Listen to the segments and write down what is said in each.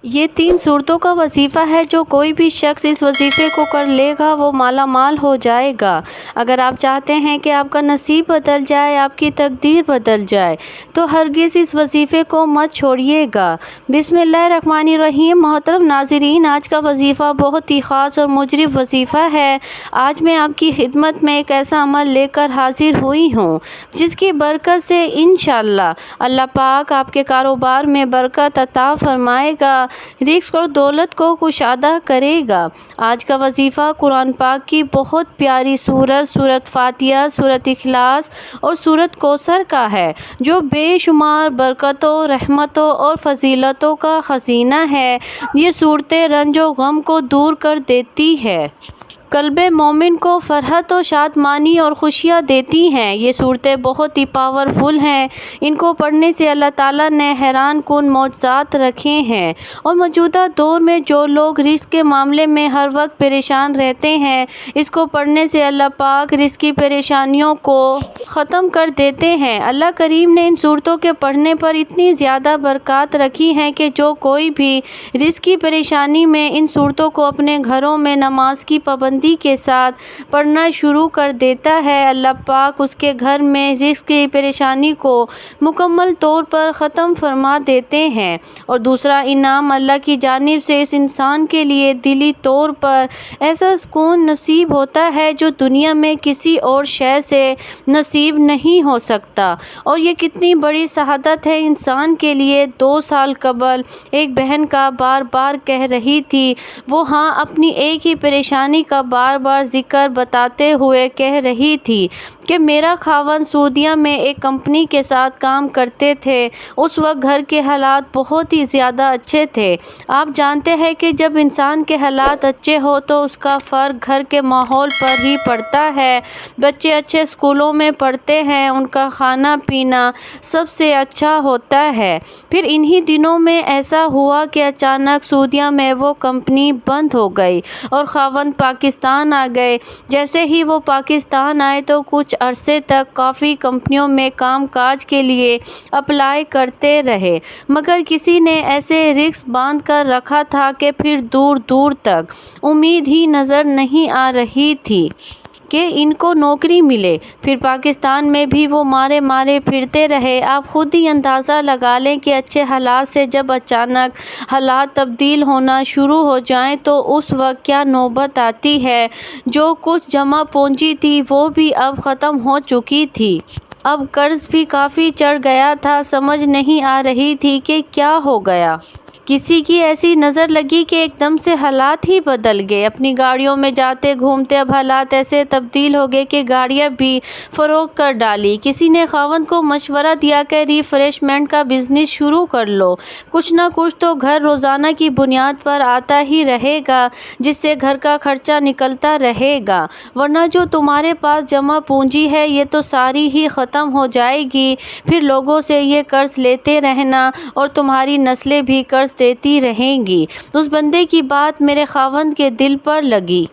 یہ 3 صورتوں کا وظیفہ ہے، جو کوئی بھی شخص اس وظیفے کو کر لے گا وہ مالا مال ہو جائے گا۔ اگر آپ چاہتے ہیں کہ آپ کا نصیب بدل جائے، آپ کی تقدیر بدل جائے، تو ہرگز اس وظیفے کو مت چھوڑیے گا۔ بسم اللہ الرحمن الرحیم۔ محترم ناظرین، آج کا وظیفہ بہت ہی خاص اور مجرب وظیفہ ہے۔ آج میں آپ کی خدمت میں ایک ایسا عمل لے کر حاضر ہوئی ہوں جس کی برکت سے انشاءاللہ اللہ پاک آپ کے کاروبار میں برکت عطا فرمائے گا، رزق اور دولت کو کشادہ کرے گا۔ آج کا وظیفہ قرآن پاک کی بہت پیاری سورت فاتحہ، سورت اخلاص اور سورت کوثر کا ہے، جو بے شمار برکتوں، رحمتوں اور فضیلتوں کا خزینہ ہے۔ یہ صورتیں رنج و غم کو دور کر دیتی ہے، قلب مومن کو فرحت و شادمانی اور خوشیاں دیتی ہیں۔ یہ صورتیں بہت ہی پاورفل ہیں۔ ان کو پڑھنے سے اللہ تعالیٰ نے حیران کن معجزات رکھے ہیں، اور موجودہ دور میں جو لوگ رزق کے معاملے میں ہر وقت پریشان رہتے ہیں، اس کو پڑھنے سے اللہ پاک رزق کی پریشانیوں کو ختم کر دیتے ہیں۔ اللہ کریم نے ان صورتوں کے پڑھنے پر اتنی زیادہ برکات رکھی ہیں کہ جو کوئی بھی رزق کی پریشانی میں ان صورتوں کو اپنے گھروں میں نماز کی پابندی کے ساتھ پڑھنا شروع کر دیتا ہے، اللہ پاک اس کے گھر میں رزق کی پریشانی کو مکمل طور پر ختم فرما دیتے ہیں۔ اور دوسرا انعام اللہ کی جانب سے اس انسان کے لیے دلی طور پر ایسا سکون نصیب ہوتا ہے جو دنیا میں کسی اور شے سے نصیب نہیں ہو سکتا۔ اور یہ کتنی بڑی سعادت ہے انسان کے لیے۔ 2 سال قبل ایک بہن کا بار بار کہہ رہی تھی، وہ اپنی ایک ہی پریشانی کا بار بار ذکر بتاتے ہوئے کہہ رہی تھی کہ میرا خاوند سعودیہ میں ایک کمپنی کے ساتھ کام کرتے تھے۔ اس وقت گھر کے حالات بہت ہی زیادہ اچھے تھے۔ آپ جانتے ہیں کہ جب انسان کے حالات اچھے ہو تو اس کا فرق گھر کے ماحول پر ہی پڑتا ہے۔ بچے اچھے اسکولوں میں پڑھتے ہیں، ان کا کھانا پینا سب سے اچھا ہوتا ہے۔ پھر انہی دنوں میں ایسا ہوا کہ اچانک سعودیہ میں وہ کمپنی بند ہو گئی اور خاوند پاکستان آ گئے۔ جیسے ہی وہ پاکستان آئے تو کچھ عرصے تک کافی کمپنیوں میں کام کاج کے لیے اپلائی کرتے رہے، مگر کسی نے ایسے رزق باندھ کر رکھا تھا کہ پھر دور دور تک امید ہی نظر نہیں آ رہی تھی کہ ان کو نوکری ملے۔ پھر پاکستان میں بھی وہ مارے پھرتے رہے۔ آپ خود ہی اندازہ لگا لیں کہ اچھے حالات سے جب اچانک حالات تبدیل ہونا شروع ہو جائیں تو اس وقت کیا نوبت آتی ہے۔ جو کچھ جمع پونجی تھی وہ بھی اب ختم ہو چکی تھی، اب قرض بھی کافی چڑھ گیا تھا۔ سمجھ نہیں آ رہی تھی کہ کیا ہو گیا۔ کسی کی ایسی نظر لگی کہ ایک دم سے حالات ہی بدل گئے۔ اپنی گاڑیوں میں جاتے گھومتے اب حالات ایسے تبدیل ہو گئے کہ گاڑیاں بھی فروخت کر ڈالی۔ کسی نے خاوند کو مشورہ دیا کہ ریفریشمنٹ کا بزنس شروع کر لو، کچھ نہ کچھ تو گھر روزانہ کی بنیاد پر آتا ہی رہے گا، جس سے گھر کا خرچہ نکلتا رہے گا، ورنہ جو تمہارے پاس جمع پونجی ہے یہ تو ساری ہی ختم ہو جائے گی۔ پھر لوگوں سے یہ قرض لیتے رہنا اور تمہاری نسلیں بھی قرض دیتی رہیں گی۔ اس بندے کی بات میرے خاوند کے دل پر لگی۔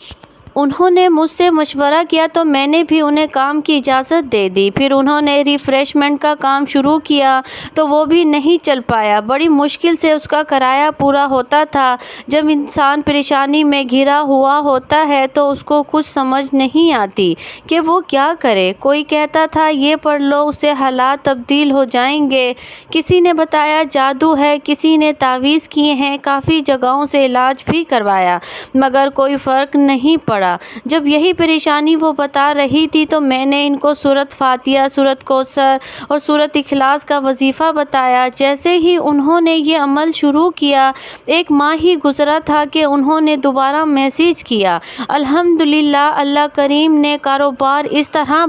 انہوں نے مجھ سے مشورہ کیا تو میں نے بھی انہیں کام کی اجازت دے دی۔ پھر انہوں نے ریفریشمنٹ کا کام شروع کیا تو وہ بھی نہیں چل پایا۔ بڑی مشکل سے اس کا کرایہ پورا ہوتا تھا۔ جب انسان پریشانی میں گھرا ہوا ہوتا ہے تو اس کو کچھ سمجھ نہیں آتی کہ وہ کیا کرے۔ کوئی کہتا تھا یہ پڑھ لو، اس سے حالات تبدیل ہو جائیں گے۔ کسی نے بتایا جادو ہے، کسی نے تعویذ کیے ہیں، کافی جگہوں سے علاج بھی کروایا، مگر کوئی فرق نہیں پڑا۔ جب یہی پریشانی وہ بتا رہی تھی تو میں نے ان کو سورت فاتحہ، سورت کوثر اور سورت اخلاص کا وظیفہ بتایا۔ جیسے ہی انہوں نے یہ عمل شروع کیا، 1 ماہ ہی گزرا تھا کہ انہوں نے دوبارہ میسج کیا۔ الحمدللہ اللہ کریم نے کاروبار اس طرح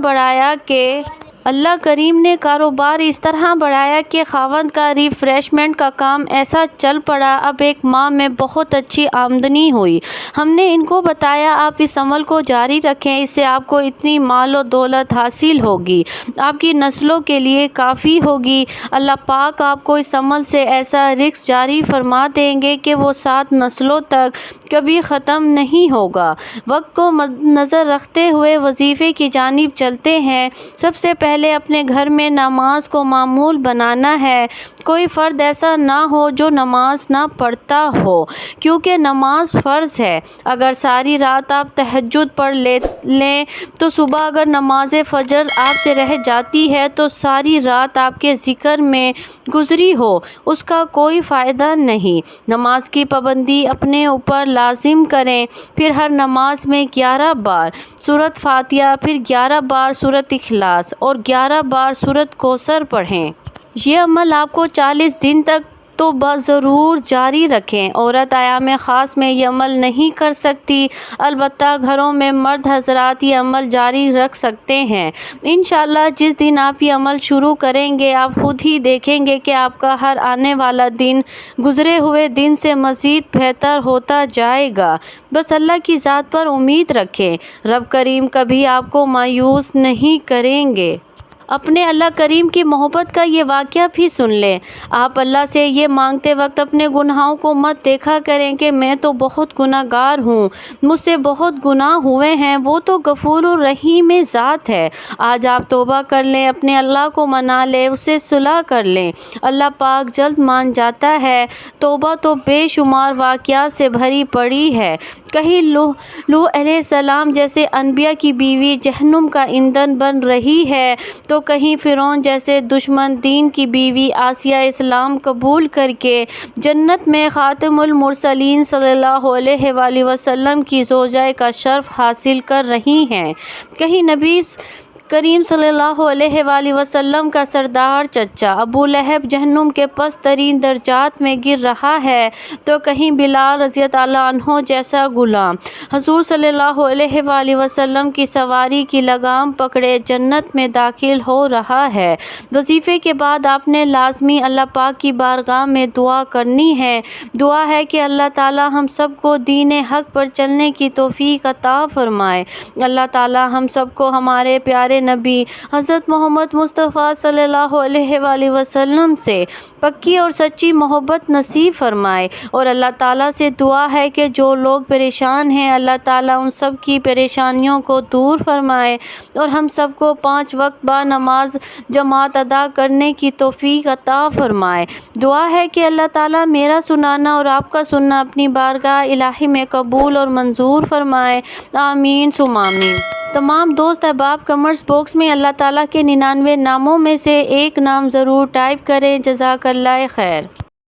بڑھایا کہ خاوند کا ریفریشمنٹ کا کام ایسا چل پڑا، اب 1 ماہ میں بہت اچھی آمدنی ہوئی۔ ہم نے ان کو بتایا آپ اس عمل کو جاری رکھیں، اس سے آپ کو اتنی مال و دولت حاصل ہوگی، آپ کی نسلوں کے لیے کافی ہوگی۔ اللہ پاک آپ کو اس عمل سے ایسا رزق جاری فرما دیں گے کہ وہ 7 نسلوں تک کبھی ختم نہیں ہوگا۔ وقت کو مد نظر رکھتے ہوئے وظیفے کی جانب چلتے ہیں۔ سب سے پہلے پہلے اپنے گھر میں نماز کو معمول بنانا ہے۔ کوئی فرد ایسا نہ ہو جو نماز نہ پڑھتا ہو، کیونکہ نماز فرض ہے۔ اگر ساری رات آپ تہجد پڑھ لیں تو صبح اگر نماز فجر آپ سے رہ جاتی ہے تو ساری رات آپ کے ذکر میں گزری ہو، اس کا کوئی فائدہ نہیں۔ نماز کی پابندی اپنے اوپر لازم کریں، پھر ہر نماز میں 11 بار سورۃ فاتحہ، پھر 11 بار سورۃ اخلاص اور 11 بار سورۃ کوثر پڑھیں۔ یہ عمل آپ کو 40 دن تک تو بضرور جاری رکھیں۔ عورت ایام خاص میں یہ عمل نہیں کر سکتی، البتہ گھروں میں مرد حضرات یہ عمل جاری رکھ سکتے ہیں۔ انشاءاللہ جس دن آپ یہ عمل شروع کریں گے آپ خود ہی دیکھیں گے کہ آپ کا ہر آنے والا دن گزرے ہوئے دن سے مزید بہتر ہوتا جائے گا۔ بس اللہ کی ذات پر امید رکھیں، رب کریم کبھی آپ کو مایوس نہیں کریں گے۔ اپنے اللہ کریم کی محبت کا یہ واقعہ بھی سن لیں۔ آپ اللہ سے یہ مانگتے وقت اپنے گناہوں کو مت دیکھا کریں کہ میں تو بہت گناہ گار ہوں، مجھ سے بہت گناہ ہوئے ہیں، وہ تو غفور الرحیم ذات ہے۔ آج آپ توبہ کر لیں، اپنے اللہ کو منا لیں، اس سے صلح کر لیں، اللہ پاک جلد مان جاتا ہے۔ توبہ تو بے شمار واقعات سے بھری پڑی ہے۔ کہیں لوح علیہ السلام جیسے انبیاء کی بیوی جہنم کا ایندھن بن رہی ہے تو کہیں فرعون جیسے دشمن دین کی بیوی آسیہ اسلام قبول کر کے جنت میں خاتم المرسلین صلی اللہ علیہ وآلہ وسلم کی زوجہ کا شرف حاصل کر رہی ہیں، کہیں نبی کریم صلی اللہ علیہ وآلہ وسلم کا سردار چچا ابو لہب جہنم کے پست ترین درجات میں گر رہا ہے تو کہیں بلال رضی اللہ عنہ جیسا غلام حضور صلی اللہ علیہ وآلہ وسلم کی سواری کی لگام پکڑے جنت میں داخل ہو رہا ہے۔ وظیفے کے بعد آپ نے لازمی اللہ پاک کی بارگاہ میں دعا کرنی ہے۔ دعا ہے کہ اللہ تعالی ہم سب کو دین حق پر چلنے کی توفیق عطا فرمائے۔ اللہ تعالی ہم سب کو ہمارے پیارے نبی حضرت محمد مصطفیٰ صلی اللہ علیہ وآلہ وسلم سے پکی اور سچی محبت نصیب فرمائے، اور اللہ تعالیٰ سے دعا ہے کہ جو لوگ پریشان ہیں اللہ تعالیٰ ان سب کی پریشانیوں کو دور فرمائے اور ہم سب کو 5 وقت با نماز جماعت ادا کرنے کی توفیق عطا فرمائے۔ دعا ہے کہ اللہ تعالیٰ میرا سنانا اور آپ کا سننا اپنی بارگاہ الہی میں قبول اور منظور فرمائے، آمین ثم آمین۔ تمام دوست احباب کمنٹس باکس میں اللہ تعالیٰ کے 99 ناموں میں سے ایک نام ضرور ٹائپ کریں۔ جزاک اللہ خیر۔